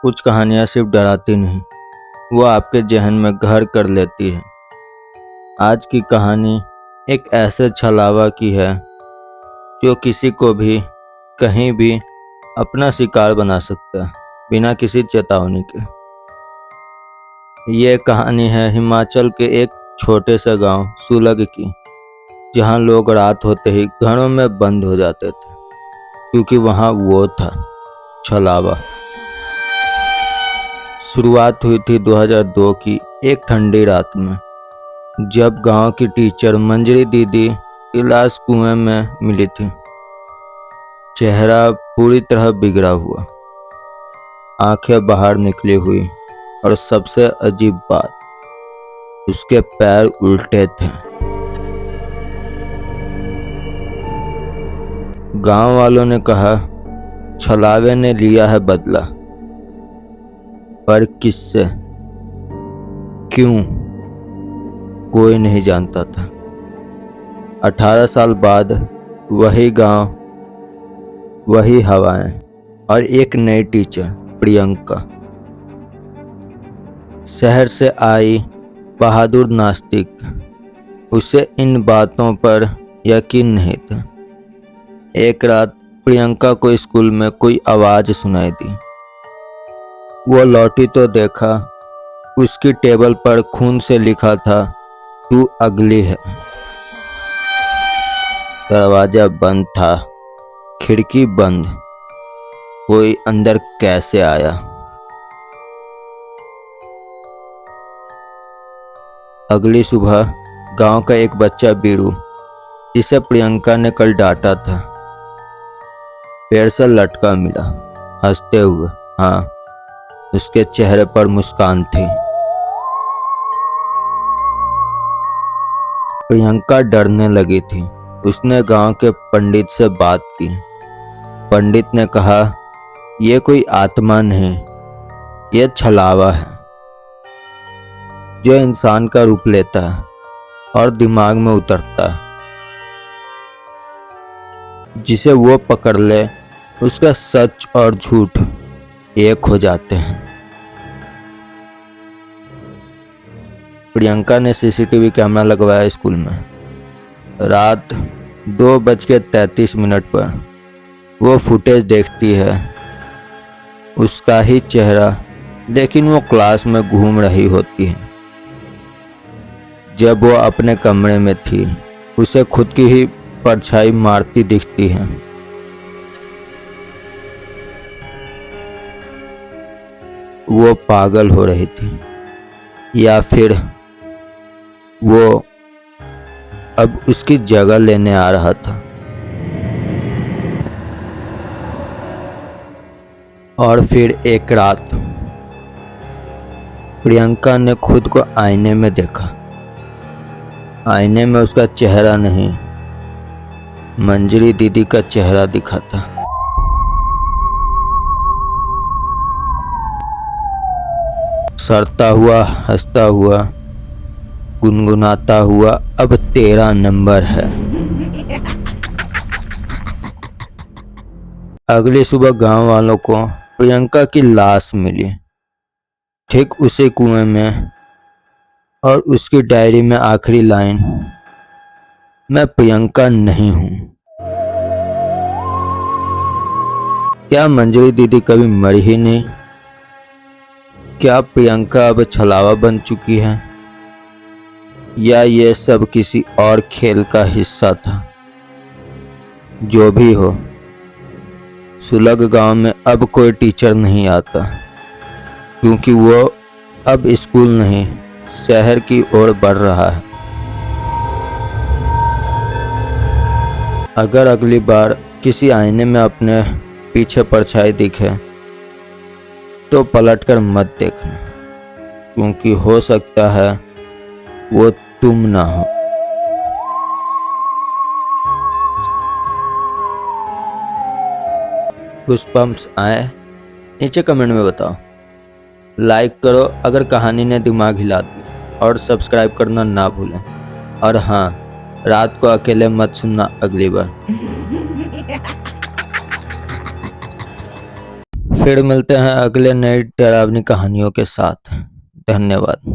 कुछ कहानियाँ सिर्फ डराती नहीं, वो आपके जहन में घर कर लेती है। आज की कहानी एक ऐसे छलावा की है जो किसी को भी कहीं भी अपना शिकार बना सकता है बिना किसी चेतावनी के। ये कहानी है हिमाचल के एक छोटे से गांव सुलग की, जहां लोग रात होते ही घरों में बंद हो जाते थे, क्योंकि वहां वो था छलावा। शुरुआत हुई थी 2002 की एक ठंडी रात में, जब गांव की टीचर मंजरी दीदी की लाश कुएं में मिली थी। चेहरा पूरी तरह बिगड़ा हुआ, आंखें बाहर निकली हुई, और सबसे अजीब बात, उसके पैर उल्टे थे। गांव वालों ने कहा छलावे ने लिया है बदला, पर किससे, क्यों, कोई नहीं जानता था। 18 साल बाद वही गांव, वही हवाएं, और एक नई टीचर प्रियंका। शहर से आई बहादुर नास्तिक, उसे इन बातों पर यकीन नहीं था। एक रात प्रियंका को स्कूल में कोई आवाज सुनाई दी। वो लौटी तो देखा उसकी टेबल पर खून से लिखा था, तू अगली है। दरवाजा बंद था, खिड़की बंद, कोई अंदर कैसे आया? अगली सुबह गांव का एक बच्चा बीरू, जिसे प्रियंका ने कल डांटा था, पेड़ से लटका मिला, हंसते हुए। हाँ, उसके चेहरे पर मुस्कान थी। प्रियंका डरने लगी थी। उसने गांव के पंडित से बात की। पंडित ने कहा, यह कोई आत्मा नहीं, यह छलावा है, जो इंसान का रूप लेता है और दिमाग में उतरता है। जिसे वो पकड़ ले, उसका सच और झूठ एक हो जाते हैं। प्रियंका ने सीसीटीवी कैमरा लगवाया स्कूल में। रात 2:33 पर वो फुटेज देखती है। उसका ही चेहरा, लेकिन वो क्लास में घूम रही होती है। जब वो अपने कमरे में थी, उसे खुद की ही परछाई मारती दिखती है। वो पागल हो रही थी, या फिर वो अब उसकी जगह लेने आ रहा था। और फिर एक रात प्रियंका ने खुद को आईने में देखा। आईने में उसका चेहरा नहीं, मंजरी दीदी का चेहरा दिखा था। सड़ता हुआ, हंसता हुआ, गुनगुनाता हुआ, अब तेरा नंबर है। अगली सुबह गांव वालों को प्रियंका की लाश मिली, ठीक उसी कुएं में, और उसकी डायरी में आखिरी लाइन, मैं प्रियंका नहीं हूं। क्या मंजरी दीदी कभी मरी ही नहीं? क्या प्रियंका अब छलावा बन चुकी है, या ये सब किसी और खेल का हिस्सा था? जो भी हो, सुलग गांव में अब कोई टीचर नहीं आता, क्योंकि वो अब स्कूल नहीं, शहर की ओर बढ़ रहा है। अगर अगली बार किसी आईने में अपने पीछे परछाई दिखे, तो पलटकर मत देखना, क्योंकि हो सकता है वो तुम ना हो। गुस्पम्प्स आए? नीचे कमेंट में बताओ। लाइक करो अगर कहानी ने दिमाग हिला दिया, और सब्सक्राइब करना ना भूलें। और हाँ, रात को अकेले मत सुनना अगली बार। फिर मिलते हैं अगले नई डरावनी कहानियों के साथ। धन्यवाद।